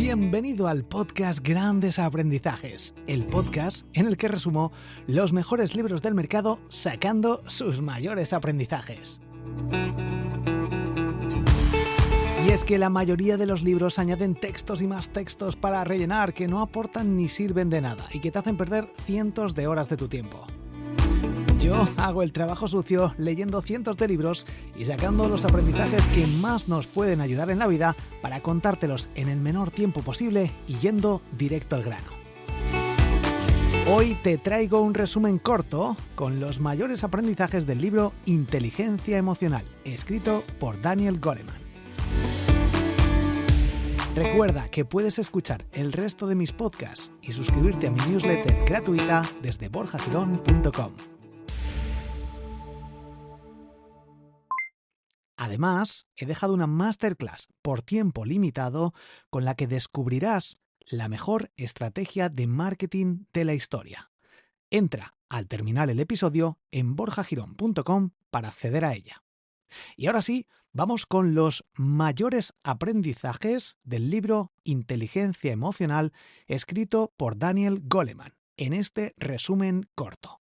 Bienvenido al podcast Grandes Aprendizajes, el podcast en el que resumo los mejores libros del mercado sacando sus mayores aprendizajes. Y es que la mayoría de los libros añaden textos y más textos para rellenar que no aportan ni sirven de nada y que te hacen perder cientos de horas de tu tiempo. Yo hago el trabajo sucio leyendo cientos de libros y sacando los aprendizajes que más nos pueden ayudar en la vida para contártelos en el menor tiempo posible y yendo directo al grano. Hoy te traigo un resumen corto con los mayores aprendizajes del libro Inteligencia Emocional, escrito por Daniel Goleman. Recuerda que puedes escuchar el resto de mis podcasts y suscribirte a mi newsletter gratuita desde borjagirón.com. Además, he dejado una masterclass por tiempo limitado con la que descubrirás la mejor estrategia de marketing de la historia. Entra al terminar el episodio en borjagirón.com para acceder a ella. Y ahora sí, vamos con los mayores aprendizajes del libro Inteligencia Emocional escrito por Daniel Goleman, en este resumen corto.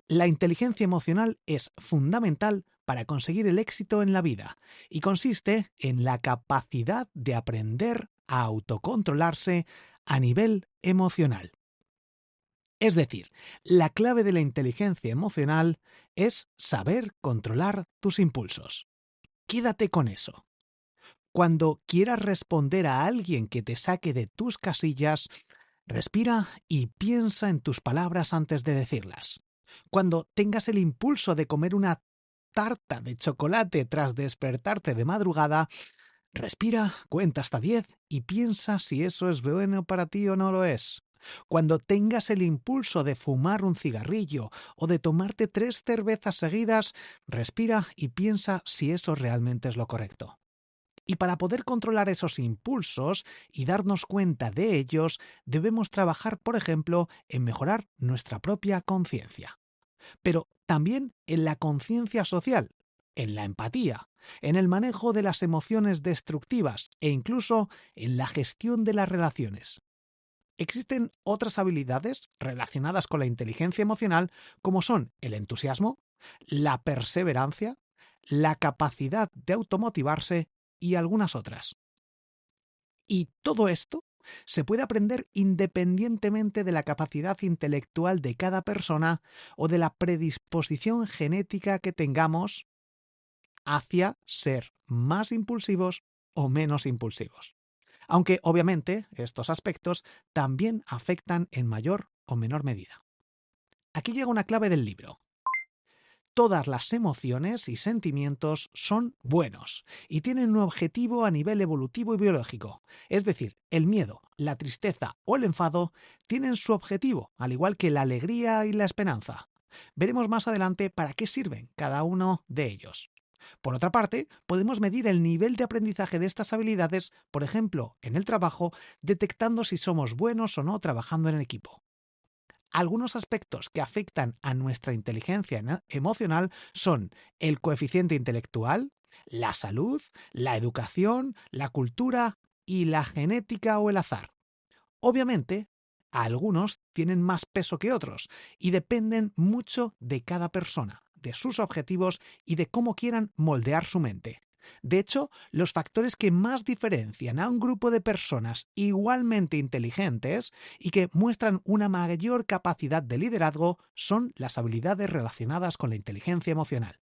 La inteligencia emocional es fundamental para conseguir el éxito en la vida y consiste en la capacidad de aprender a autocontrolarse a nivel emocional. Es decir, la clave de la inteligencia emocional es saber controlar tus impulsos. Quédate con eso. Cuando quieras responder a alguien que te saque de tus casillas, respira y piensa en tus palabras antes de decirlas. Cuando tengas el impulso de comer una tarta de chocolate tras despertarte de madrugada, respira, cuenta hasta 10 y piensa si eso es bueno para ti o no lo es. Cuando tengas el impulso de fumar un cigarrillo o de tomarte 3 cervezas seguidas, respira y piensa si eso realmente es lo correcto. Y para poder controlar esos impulsos y darnos cuenta de ellos, debemos trabajar, por ejemplo, en mejorar nuestra propia conciencia. Pero también en la conciencia social, en la empatía, en el manejo de las emociones destructivas e incluso en la gestión de las relaciones. Existen otras habilidades relacionadas con la inteligencia emocional como son el entusiasmo, la perseverancia, la capacidad de automotivarse y algunas otras. Y todo esto se puede aprender independientemente de la capacidad intelectual de cada persona o de la predisposición genética que tengamos hacia ser más impulsivos o menos impulsivos. Aunque obviamente estos aspectos también afectan en mayor o menor medida. Aquí llega una clave del libro. Todas las emociones y sentimientos son buenos y tienen un objetivo a nivel evolutivo y biológico. Es decir, el miedo, la tristeza o el enfado tienen su objetivo, al igual que la alegría y la esperanza. Veremos más adelante para qué sirven cada uno de ellos. Por otra parte, podemos medir el nivel de aprendizaje de estas habilidades, por ejemplo, en el trabajo, detectando si somos buenos o no trabajando en equipo. Algunos aspectos que afectan a nuestra inteligencia emocional son el coeficiente intelectual, la salud, la educación, la cultura y la genética o el azar. Obviamente, algunos tienen más peso que otros y dependen mucho de cada persona, de sus objetivos y de cómo quieran moldear su mente. De hecho, los factores que más diferencian a un grupo de personas igualmente inteligentes y que muestran una mayor capacidad de liderazgo son las habilidades relacionadas con la inteligencia emocional.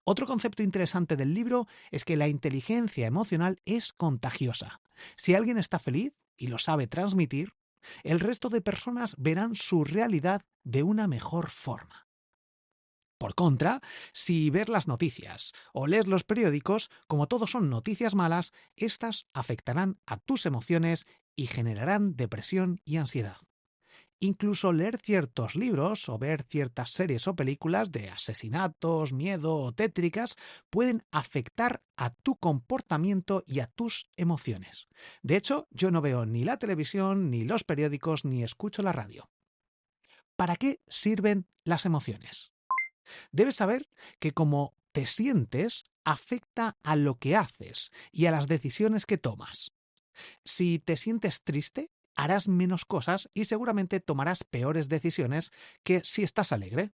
Otro concepto interesante del libro es que la inteligencia emocional es contagiosa. Si alguien está feliz y lo sabe transmitir, el resto de personas verán su realidad de una mejor forma. Por contra, si ves las noticias o lees los periódicos, como todos son noticias malas, estas afectarán a tus emociones y generarán depresión y ansiedad. Incluso leer ciertos libros o ver ciertas series o películas de asesinatos, miedo o tétricas pueden afectar a tu comportamiento y a tus emociones. De hecho, yo no veo ni la televisión, ni los periódicos, ni escucho la radio. ¿Para qué sirven las emociones? Debes saber que cómo te sientes afecta a lo que haces y a las decisiones que tomas. Si te sientes triste, harás menos cosas y seguramente tomarás peores decisiones que si estás alegre.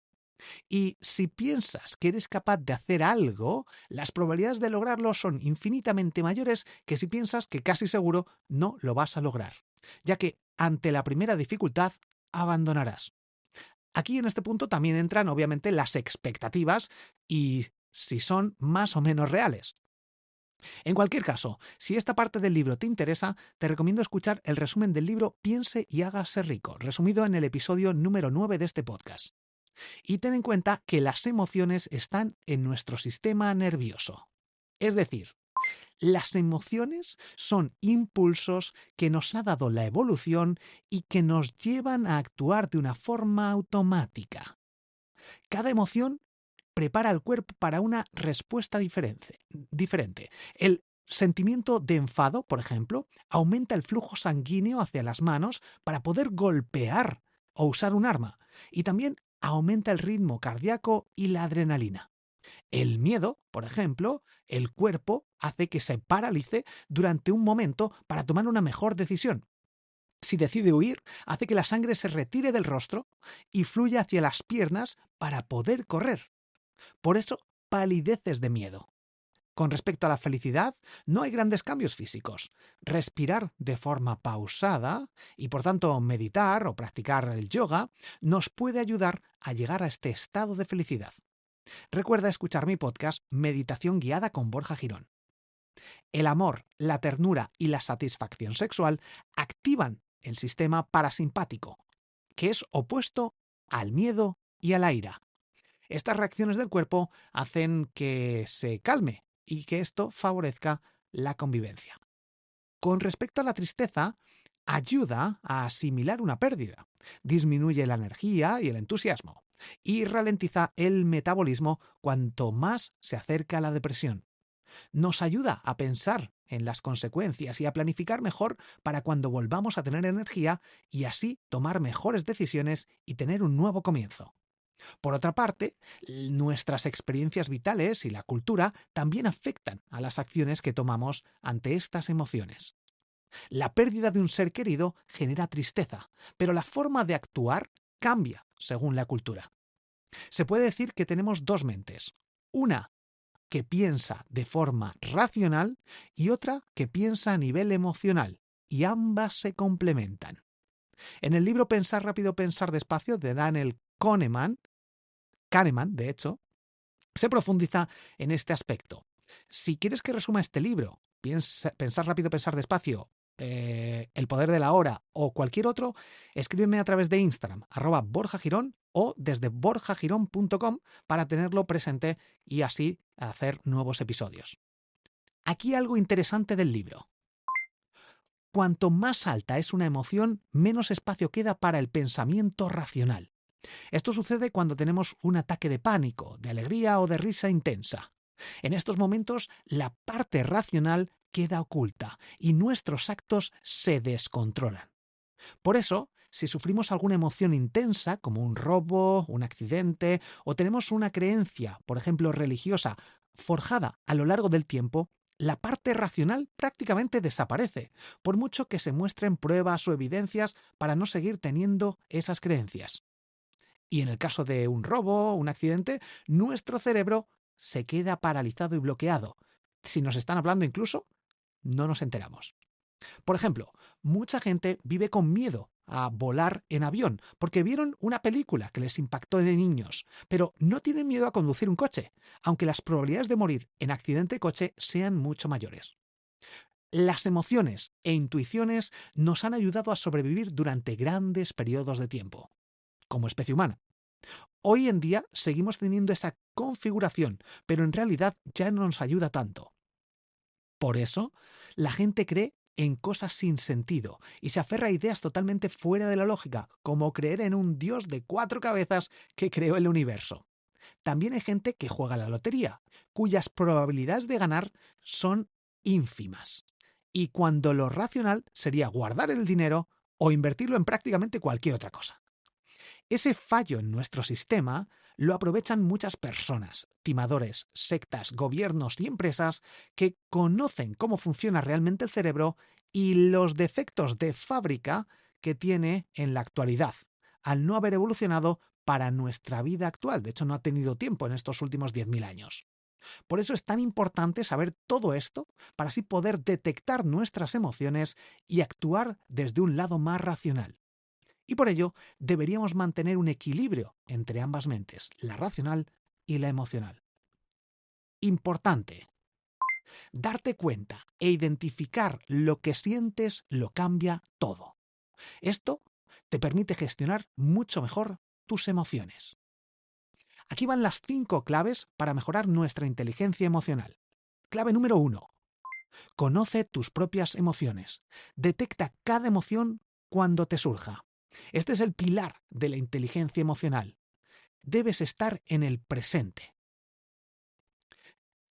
Y si piensas que eres capaz de hacer algo, las probabilidades de lograrlo son infinitamente mayores que si piensas que casi seguro no lo vas a lograr, ya que ante la primera dificultad abandonarás. Aquí en este punto también entran obviamente las expectativas y si son más o menos reales. En cualquier caso, si esta parte del libro te interesa, te recomiendo escuchar el resumen del libro Piense y hágase rico, resumido en el episodio número 9 de este podcast. Y ten en cuenta que las emociones están en nuestro sistema nervioso. Es decir, las emociones son impulsos que nos ha dado la evolución y que nos llevan a actuar de una forma automática. Cada emoción prepara al cuerpo para una respuesta diferente. El sentimiento de enfado, por ejemplo, aumenta el flujo sanguíneo hacia las manos para poder golpear o usar un arma. Y también aumenta el ritmo cardíaco y la adrenalina. El miedo, por ejemplo, el cuerpo hace que se paralice durante un momento para tomar una mejor decisión. Si decide huir, hace que la sangre se retire del rostro y fluya hacia las piernas para poder correr. Por eso, palideces de miedo. Con respecto a la felicidad, no hay grandes cambios físicos. Respirar de forma pausada y por tanto meditar o practicar el yoga nos puede ayudar a llegar a este estado de felicidad. Recuerda escuchar mi podcast Meditación guiada con Borja Girón. El amor, la ternura y la satisfacción sexual activan el sistema parasimpático, que es opuesto al miedo y a la ira. Estas reacciones del cuerpo hacen que se calme y que esto favorezca la convivencia. Con respecto a la tristeza, ayuda a asimilar una pérdida, disminuye la energía y el entusiasmo y ralentiza el metabolismo cuanto más se acerca a la depresión. Nos ayuda a pensar en las consecuencias y a planificar mejor para cuando volvamos a tener energía y así tomar mejores decisiones y tener un nuevo comienzo. Por otra parte, nuestras experiencias vitales y la cultura también afectan a las acciones que tomamos ante estas emociones. La pérdida de un ser querido genera tristeza, pero la forma de actuar cambia según la cultura. Se puede decir que tenemos dos mentes. Una que piensa de forma racional y otra que piensa a nivel emocional, y ambas se complementan. En el libro Pensar rápido, pensar despacio de Daniel Kahneman, de hecho, se profundiza en este aspecto. Si quieres que resuma este libro, Pensar rápido, pensar despacio, El poder de la hora o cualquier otro, escríbeme a través de Instagram, @borjagirón o desde borjagirón.com para tenerlo presente y así hacer nuevos episodios. Aquí algo interesante del libro. Cuanto más alta es una emoción, menos espacio queda para el pensamiento racional. Esto sucede cuando tenemos un ataque de pánico, de alegría o de risa intensa. En estos momentos, la parte racional queda oculta y nuestros actos se descontrolan. Por eso, si sufrimos alguna emoción intensa, como un robo, un accidente, o tenemos una creencia, por ejemplo, religiosa, forjada a lo largo del tiempo, la parte racional prácticamente desaparece, por mucho que se muestren pruebas o evidencias para no seguir teniendo esas creencias. Y en el caso de un robo o un accidente, nuestro cerebro se queda paralizado y bloqueado. Si nos están hablando incluso, no nos enteramos. Por ejemplo, mucha gente vive con miedo a volar en avión porque vieron una película que les impactó de niños, pero no tienen miedo a conducir un coche, aunque las probabilidades de morir en accidente de coche sean mucho mayores. Las emociones e intuiciones nos han ayudado a sobrevivir durante grandes periodos de tiempo, como especie humana. Hoy en día seguimos teniendo esa configuración, pero en realidad ya no nos ayuda tanto. Por eso, la gente cree en cosas sin sentido y se aferra a ideas totalmente fuera de la lógica, como creer en un dios de 4 cabezas que creó el universo. También hay gente que juega a la lotería, cuyas probabilidades de ganar son ínfimas. Y cuando lo racional sería guardar el dinero o invertirlo en prácticamente cualquier otra cosa. Ese fallo en nuestro sistema lo aprovechan muchas personas, timadores, sectas, gobiernos y empresas que conocen cómo funciona realmente el cerebro y los defectos de fábrica que tiene en la actualidad, al no haber evolucionado para nuestra vida actual. De hecho, no ha tenido tiempo en estos últimos 10.000 años. Por eso es tan importante saber todo esto para así poder detectar nuestras emociones y actuar desde un lado más racional. Y por ello deberíamos mantener un equilibrio entre ambas mentes, la racional y la emocional. Importante, darte cuenta e identificar lo que sientes lo cambia todo. Esto te permite gestionar mucho mejor tus emociones. Aquí van las 5 claves para mejorar nuestra inteligencia emocional. Clave número 1. Conoce tus propias emociones. Detecta cada emoción cuando te surja. Este es el pilar de la inteligencia emocional. Debes estar en el presente.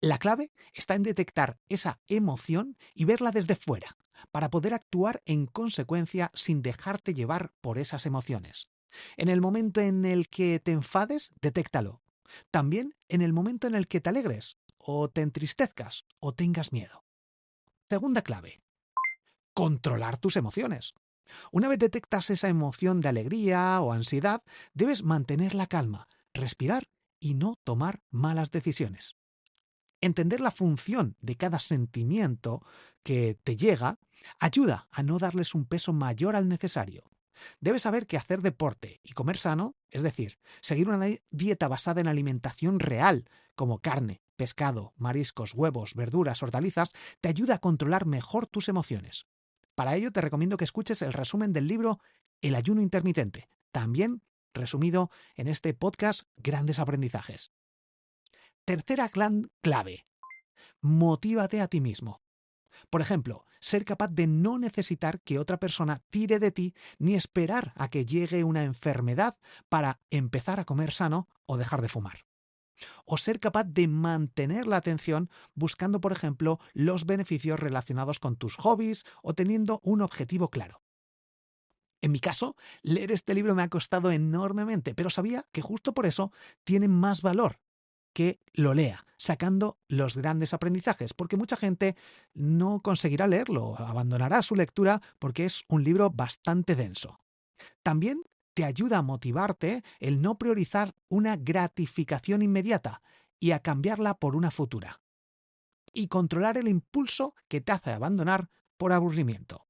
La clave está en detectar esa emoción y verla desde fuera, para poder actuar en consecuencia sin dejarte llevar por esas emociones. En el momento en el que te enfades, detéctalo. También en el momento en el que te alegres, o te entristezcas, o tengas miedo. Segunda clave, controlar tus emociones. Una vez detectas esa emoción de alegría o ansiedad, debes mantener la calma, respirar y no tomar malas decisiones. Entender la función de cada sentimiento que te llega ayuda a no darles un peso mayor al necesario. Debes saber que hacer deporte y comer sano, es decir, seguir una dieta basada en alimentación real, como carne, pescado, mariscos, huevos, verduras, hortalizas, te ayuda a controlar mejor tus emociones. Para ello te recomiendo que escuches el resumen del libro El ayuno intermitente, también resumido en este podcast Grandes Aprendizajes. Tercera clave, motívate a ti mismo. Por ejemplo, ser capaz de no necesitar que otra persona tire de ti ni esperar a que llegue una enfermedad para empezar a comer sano o dejar de fumar. O ser capaz de mantener la atención buscando, por ejemplo, los beneficios relacionados con tus hobbies o teniendo un objetivo claro. En mi caso, leer este libro me ha costado enormemente, pero sabía que justo por eso tiene más valor que lo lea, sacando los grandes aprendizajes, porque mucha gente no conseguirá leerlo, abandonará su lectura porque es un libro bastante denso. También te ayuda a motivarte el no priorizar una gratificación inmediata y a cambiarla por una futura. Y controlar el impulso que te hace abandonar por aburrimiento.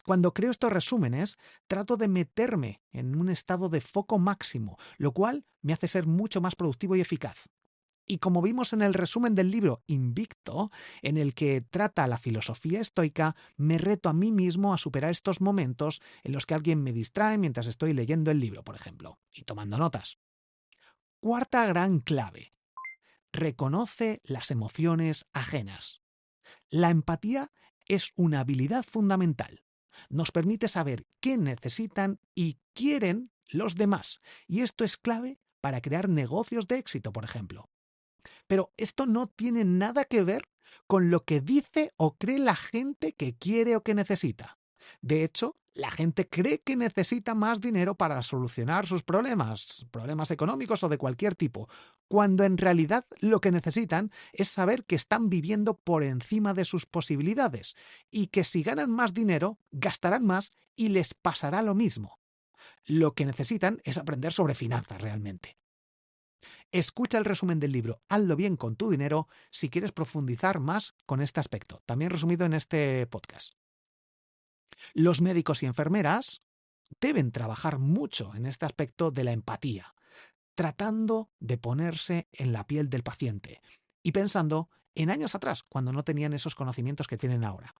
Cuando creo estos resúmenes, trato de meterme en un estado de foco máximo, lo cual me hace ser mucho más productivo y eficaz. Y como vimos en el resumen del libro Invicto, en el que trata la filosofía estoica, me reto a mí mismo a superar estos momentos en los que alguien me distrae mientras estoy leyendo el libro, por ejemplo, y tomando notas. Cuarta gran clave. Reconoce las emociones ajenas. La empatía es una habilidad fundamental. Nos permite saber qué necesitan y quieren los demás, y esto es clave para crear negocios de éxito, por ejemplo. Pero esto no tiene nada que ver con lo que dice o cree la gente que quiere o que necesita. De hecho, la gente cree que necesita más dinero para solucionar sus problemas económicos o de cualquier tipo, cuando en realidad lo que necesitan es saber que están viviendo por encima de sus posibilidades y que si ganan más dinero, gastarán más y les pasará lo mismo. Lo que necesitan es aprender sobre finanzas realmente. Escucha el resumen del libro Hazlo bien con tu dinero si quieres profundizar más con este aspecto, también resumido en este podcast. Los médicos y enfermeras deben trabajar mucho en este aspecto de la empatía, tratando de ponerse en la piel del paciente y pensando en años atrás, cuando no tenían esos conocimientos que tienen ahora.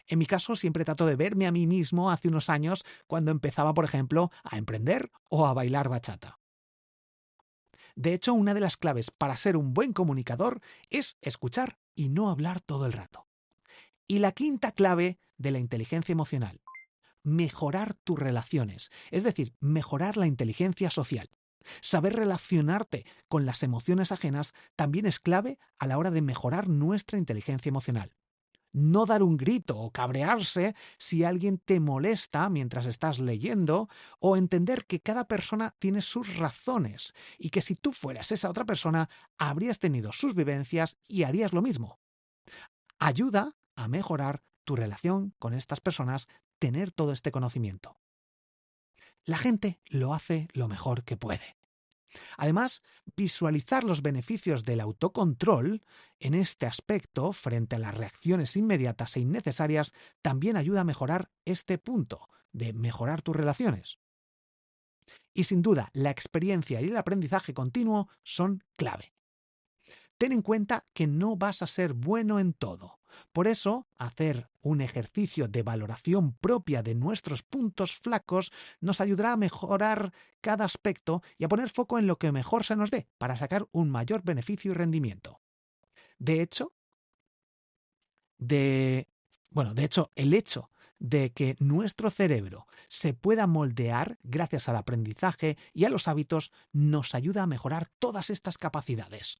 En mi caso, siempre trato de verme a mí mismo hace unos años cuando empezaba, por ejemplo, a emprender o a bailar bachata. De hecho, una de las claves para ser un buen comunicador es escuchar y no hablar todo el rato. Y la quinta clave de la inteligencia emocional, mejorar tus relaciones, es decir, mejorar la inteligencia social. Saber relacionarte con las emociones ajenas también es clave a la hora de mejorar nuestra inteligencia emocional. no dar un grito o cabrearse si alguien te molesta mientras estás leyendo, o entender que cada persona tiene sus razones y que si tú fueras esa otra persona habrías tenido sus vivencias y harías lo mismo. Ayuda a mejorar tu relación con estas personas tener todo este conocimiento. La gente lo hace lo mejor que puede. Además, visualizar los beneficios del autocontrol en este aspecto frente a las reacciones inmediatas e innecesarias también ayuda a mejorar este punto de mejorar tus relaciones. Y sin duda, la experiencia y el aprendizaje continuo son clave. Ten en cuenta que no vas a ser bueno en todo. Por eso, hacer un ejercicio de valoración propia de nuestros puntos flacos nos ayudará a mejorar cada aspecto y a poner foco en lo que mejor se nos dé para sacar un mayor beneficio y rendimiento. De hecho, el hecho de que nuestro cerebro se pueda moldear gracias al aprendizaje y a los hábitos nos ayuda a mejorar todas estas capacidades.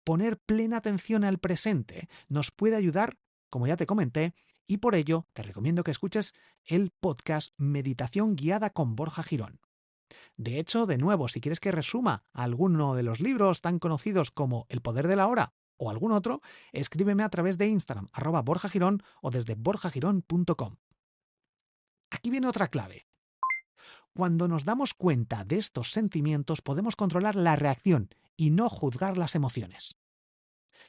Poner plena atención al presente nos puede ayudar, como ya te comenté, y por ello te recomiendo que escuches el podcast Meditación Guiada con Borja Girón. De hecho, de nuevo, si quieres que resuma alguno de los libros tan conocidos como El poder de la hora o algún otro, escríbeme a través de Instagram, @borjagirón o desde borjagirón.com. Aquí viene otra clave. Cuando nos damos cuenta de estos sentimientos podemos controlar la reacción y no juzgar las emociones.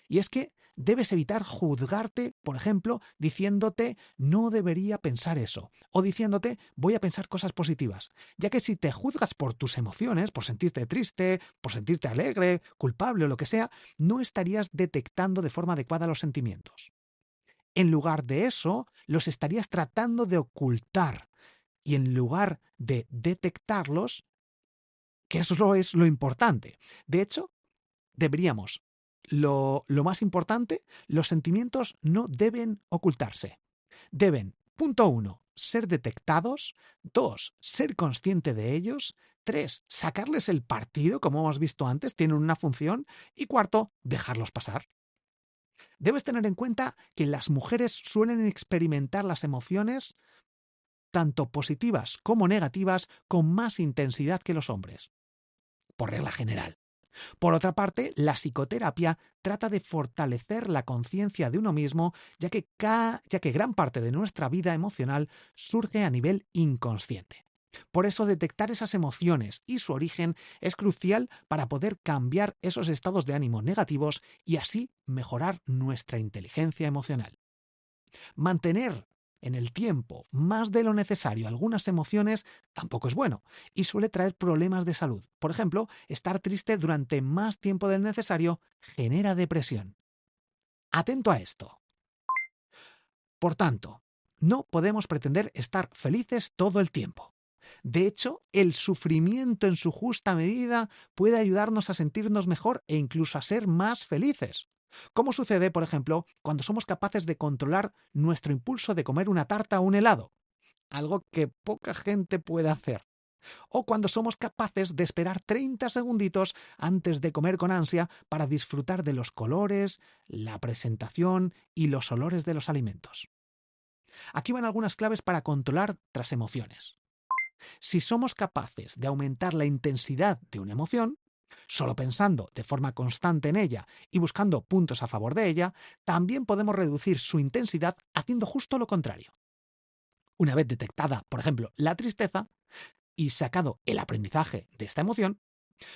Y es que debes evitar juzgarte, por ejemplo, diciéndote no debería pensar eso, o diciéndote voy a pensar cosas positivas, ya que si te juzgas por tus emociones, por sentirte triste, por sentirte alegre, culpable o lo que sea, no estarías detectando de forma adecuada los sentimientos. En lugar de eso, los estarías tratando de ocultar, y en lugar de detectarlos, que eso es lo importante. De hecho, deberíamos lo más importante, los sentimientos no deben ocultarse. Deben, punto 1, ser detectados, 2, ser consciente de ellos, 3, sacarles el partido, como hemos visto antes, tienen una función, y cuarto, dejarlos pasar. Debes tener en cuenta que las mujeres suelen experimentar las emociones, tanto positivas como negativas, con más intensidad que los hombres, por regla general. Por otra parte, la psicoterapia trata de fortalecer la conciencia de uno mismo, ya que gran parte de nuestra vida emocional surge a nivel inconsciente. Por eso, detectar esas emociones y su origen es crucial para poder cambiar esos estados de ánimo negativos y así mejorar nuestra inteligencia emocional. Mantener en el tiempo más de lo necesario algunas emociones tampoco es bueno y suele traer problemas de salud. Por ejemplo, estar triste durante más tiempo del necesario genera depresión. Atento a esto. Por tanto, no podemos pretender estar felices todo el tiempo. De hecho, el sufrimiento en su justa medida puede ayudarnos a sentirnos mejor e incluso a ser más felices. ¿Cómo sucede, por ejemplo, cuando somos capaces de controlar nuestro impulso de comer una tarta o un helado? Algo que poca gente puede hacer. O cuando somos capaces de esperar 30 segunditos antes de comer con ansia para disfrutar de los colores, la presentación y los olores de los alimentos. Aquí van algunas claves para controlar las emociones. Si somos capaces de aumentar la intensidad de una emoción, solo pensando de forma constante en ella y buscando puntos a favor de ella, también podemos reducir su intensidad haciendo justo lo contrario. Una vez detectada, por ejemplo, la tristeza y sacado el aprendizaje de esta emoción,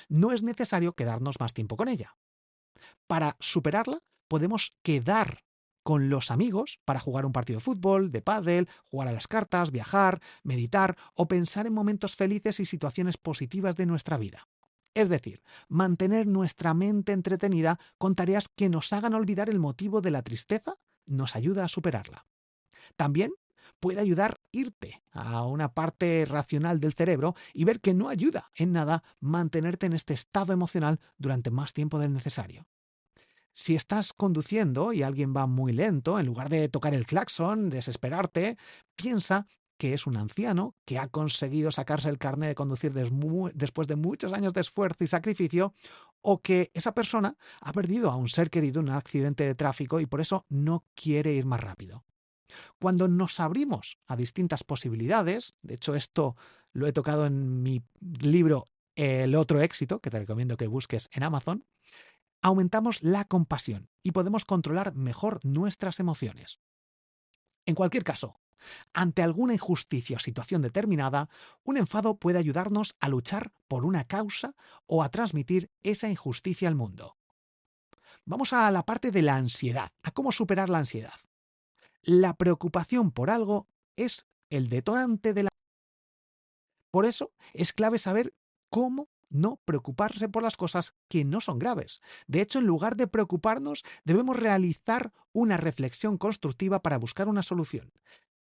no es necesario quedarnos más tiempo con ella. Para superarla, podemos quedar con los amigos para jugar un partido de fútbol, de pádel, jugar a las cartas, viajar, meditar o pensar en momentos felices y situaciones positivas de nuestra vida. Es decir, mantener nuestra mente entretenida con tareas que nos hagan olvidar el motivo de la tristeza nos ayuda a superarla. También puede ayudar irte a una parte racional del cerebro y ver que no ayuda en nada mantenerte en este estado emocional durante más tiempo del necesario. Si estás conduciendo y alguien va muy lento, en lugar de tocar el claxon, desesperarte, piensa que es un anciano que ha conseguido sacarse el carnet de conducir después de muchos años de esfuerzo y sacrificio, o que esa persona ha perdido a un ser querido en un accidente de tráfico y por eso no quiere ir más rápido. Cuando nos abrimos a distintas posibilidades, de hecho esto lo he tocado en mi libro El otro éxito, que te recomiendo que busques en Amazon, aumentamos la compasión y podemos controlar mejor nuestras emociones. En cualquier caso, ante alguna injusticia o situación determinada, un enfado puede ayudarnos a luchar por una causa o a transmitir esa injusticia al mundo. Vamos a la parte de la ansiedad, a cómo superar la ansiedad. La preocupación por algo es el detonante de la... Por eso es clave saber cómo no preocuparse por las cosas que no son graves. De hecho, en lugar de preocuparnos, debemos realizar una reflexión constructiva para buscar una solución.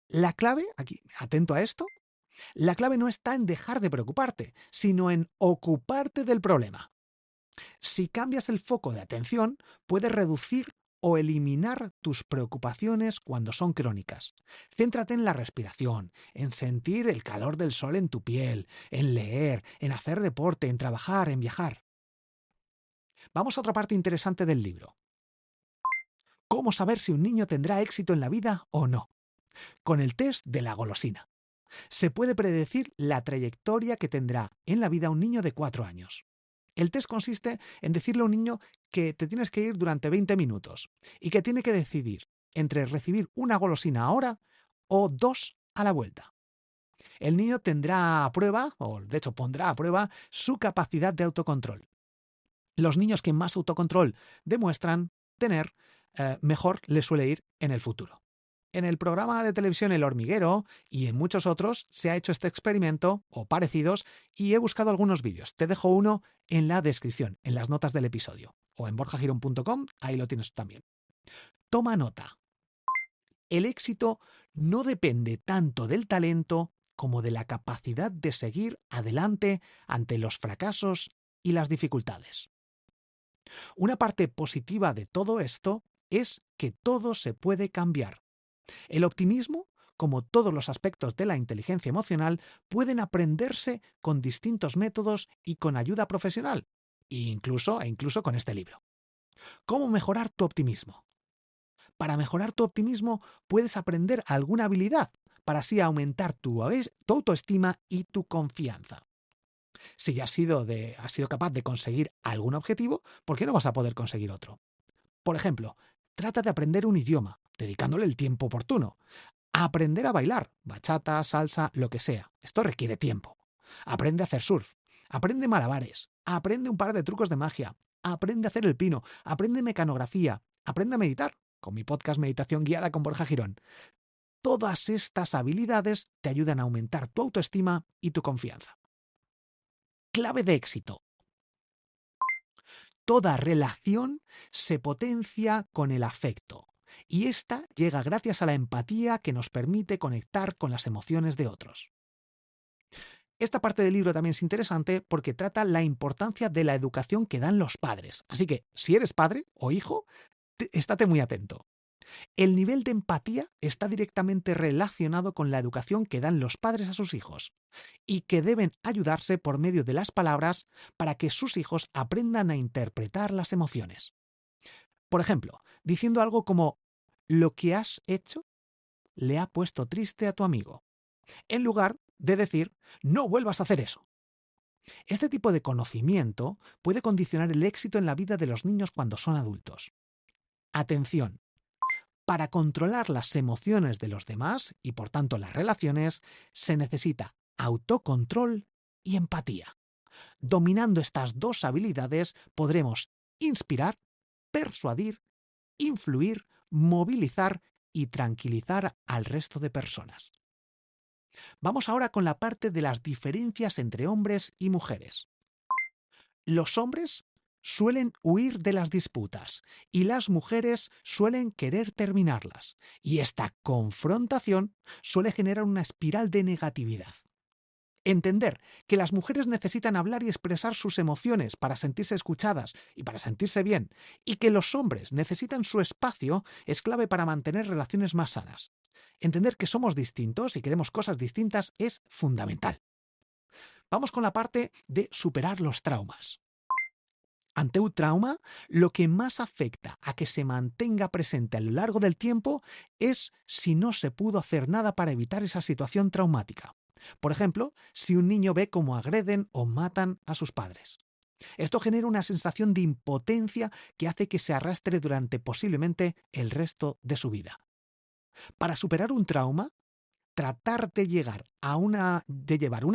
La clave, aquí, atento a esto, la clave no está en dejar de preocuparte, sino en ocuparte del problema. Si cambias el foco de atención, puedes reducir o eliminar tus preocupaciones cuando son crónicas. Céntrate en la respiración, en sentir el calor del sol en tu piel, en leer, en hacer deporte, en trabajar, en viajar. Vamos a otra parte interesante del libro. ¿Cómo saber si un niño tendrá éxito en la vida o no? Con el test de la golosina. Se puede predecir la trayectoria que tendrá en la vida un niño de 4 años. El test consiste en decirle a un niño que te tienes que ir durante 20 minutos y que tiene que decidir entre recibir una golosina ahora o 2 a la vuelta. El niño tendrá a prueba, o de hecho pondrá a prueba, su capacidad de autocontrol. Los niños que más autocontrol demuestran tener, mejor les suele ir en el futuro. En el programa de televisión El Hormiguero y en muchos otros se ha hecho este experimento o parecidos y he buscado algunos vídeos. Te dejo uno en la descripción, en las notas del episodio o en borjagirón.com, ahí lo tienes también. Toma nota. El éxito no depende tanto del talento como de la capacidad de seguir adelante ante los fracasos y las dificultades. Una parte positiva de todo esto es que todo se puede cambiar. El optimismo, como todos los aspectos de la inteligencia emocional, pueden aprenderse con distintos métodos y con ayuda profesional, incluso con este libro. ¿Cómo mejorar tu optimismo? Para mejorar tu optimismo puedes aprender alguna habilidad para así aumentar tu autoestima y tu confianza. Si ya has sido capaz de conseguir algún objetivo, ¿por qué no vas a poder conseguir otro? Por ejemplo, trata de aprender un idioma, dedicándole el tiempo oportuno. A aprender a bailar, bachata, salsa, lo que sea. Esto requiere tiempo. Aprende a hacer surf, aprende malabares, aprende un par de trucos de magia, aprende a hacer el pino, aprende mecanografía, aprende a meditar, con mi podcast Meditación Guiada con Borja Girón. Todas estas habilidades te ayudan a aumentar tu autoestima y tu confianza. Clave de éxito. Toda relación se potencia con el afecto. Y esta llega gracias a la empatía que nos permite conectar con las emociones de otros. Esta parte del libro también es interesante porque trata la importancia de la educación que dan los padres. Así que, si eres padre o hijo, estate muy atento. El nivel de empatía está directamente relacionado con la educación que dan los padres a sus hijos y que deben ayudarse por medio de las palabras para que sus hijos aprendan a interpretar las emociones. Por ejemplo, diciendo algo como «lo que has hecho le ha puesto triste a tu amigo», en lugar de decir «no vuelvas a hacer eso». Este tipo de conocimiento puede condicionar el éxito en la vida de los niños cuando son adultos. Atención. Para controlar las emociones de los demás y por tanto las relaciones, se necesita autocontrol y empatía. Dominando estas dos habilidades podremos inspirar, persuadir, influir, movilizar y tranquilizar al resto de personas. Vamos ahora con la parte de las diferencias entre hombres y mujeres. Los hombres suelen huir de las disputas y las mujeres suelen querer terminarlas. Y esta confrontación suele generar una espiral de negatividad. Entender que las mujeres necesitan hablar y expresar sus emociones para sentirse escuchadas y para sentirse bien, y que los hombres necesitan su espacio es clave para mantener relaciones más sanas. Entender que somos distintos y queremos cosas distintas es fundamental. Vamos con la parte de superar los traumas. Ante un trauma, lo que más afecta a que se mantenga presente a lo largo del tiempo es si no se pudo hacer nada para evitar esa situación traumática. Por ejemplo, si un niño ve cómo agreden o matan a sus padres. Esto genera una sensación de impotencia que hace que se arrastre durante posiblemente el resto de su vida. Para superar un trauma, tratar de llevar una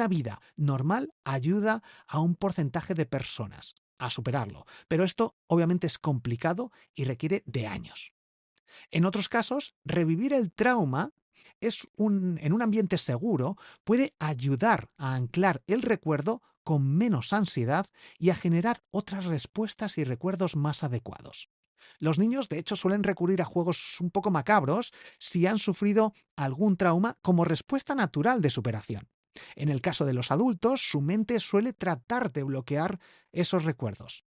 vida normal ayuda a un porcentaje de personas a superarlo, pero esto obviamente es complicado y requiere de años. En otros casos, revivir el trauma en un ambiente seguro puede ayudar a anclar el recuerdo con menos ansiedad y a generar otras respuestas y recuerdos más adecuados. Los niños, de hecho, suelen recurrir a juegos un poco macabros si han sufrido algún trauma como respuesta natural de superación. En el caso de los adultos, su mente suele tratar de bloquear esos recuerdos.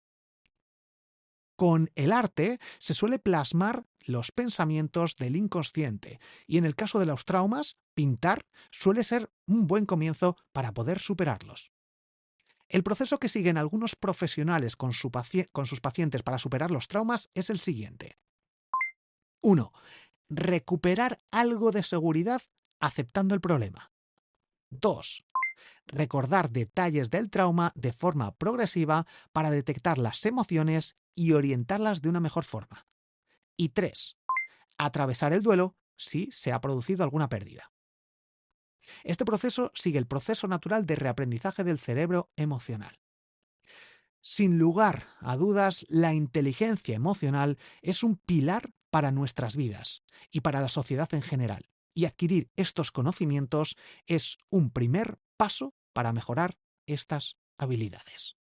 Con el arte se suele plasmar los pensamientos del inconsciente y en el caso de los traumas, pintar suele ser un buen comienzo para poder superarlos. El proceso que siguen algunos profesionales con sus pacientes para superar los traumas es el siguiente. 1. Recuperar algo de seguridad aceptando el problema. 2. Recordar detalles del trauma de forma progresiva para detectar las emociones y orientarlas de una mejor forma. Y 3. Atravesar el duelo si se ha producido alguna pérdida. Este proceso sigue el proceso natural de reaprendizaje del cerebro emocional. Sin lugar a dudas, la inteligencia emocional es un pilar para nuestras vidas y para la sociedad en general. Y adquirir estos conocimientos es un primer paso para mejorar estas habilidades.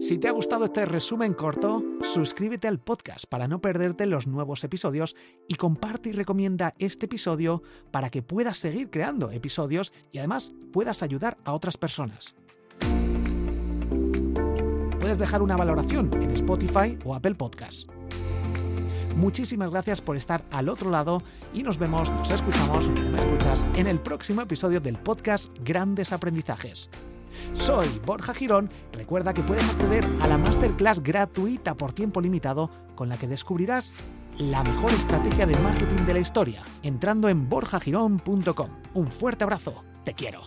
Si te ha gustado este resumen corto, suscríbete al podcast para no perderte los nuevos episodios y comparte y recomienda este episodio para que puedas seguir creando episodios y además puedas ayudar a otras personas. Puedes dejar una valoración en Spotify o Apple Podcasts. Muchísimas gracias por estar al otro lado y nos escuchamos en el próximo episodio del podcast Grandes Aprendizajes. Soy Borja Girón. Recuerda que puedes acceder a la masterclass gratuita por tiempo limitado con la que descubrirás la mejor estrategia de marketing de la historia entrando en borjagirón.com. Un fuerte abrazo. Te quiero.